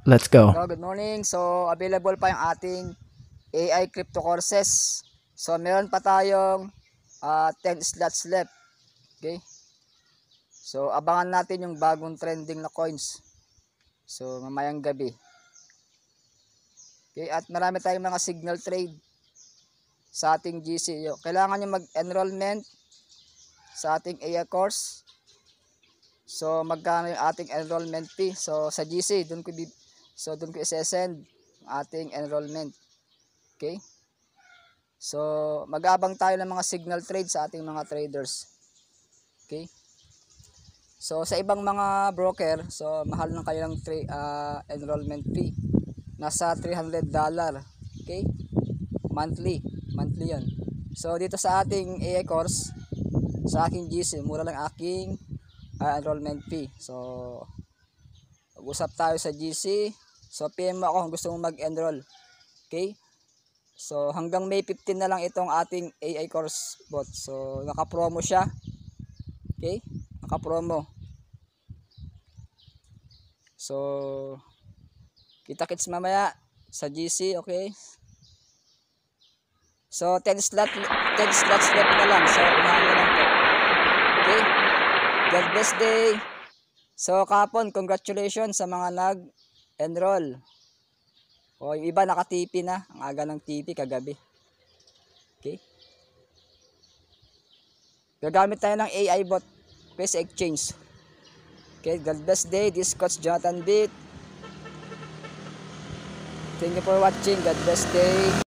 Let's go. Hello, good morning. So, available pa yung ating AI crypto courses. So, meron pa tayong 10 slots left. Okay? So, abangan natin yung bagong trending na coins. So, mamayang gabi. Okay? At marami tayong mga signal trade sa ating GC. Kailangan nyo mag-enrollment sa ating AI course. So, magkano yung ating enrollment fee? So, sa GC, doon ko i-send ating enrollment. Okay? So, mag-aabang tayo ng mga signal trade sa ating mga traders. Okay? So, sa ibang mga broker, so mahal ng kanilang enrollment fee. Nasa $300. Okay? Monthly. Monthly 'yon. So, dito sa ating AI course, sa aking GC, mura lang aking enrollment fee. So, mag-usap tayo sa GC. So, PM mo ako kung gusto mong mag-enroll. Okay? So, hanggang May 15 na lang itong ating AI course bot. So, naka-promo siya. Okay? Naka-promo. So, kita-kits mamaya sa GC, okay? So, 10 slots left na lang. So, unahan na lang po. Okay? God bless day. So, kapon, congratulations sa mga nag-enroll. O, yung iba naka-TP na. Ang aga ng TP kagabi. Okay? Gagamit tayo ng AI bot. Okay, sa exchange. Okay, God bless day. This is Coach Jonathan Beat. Thank you for watching. God bless day.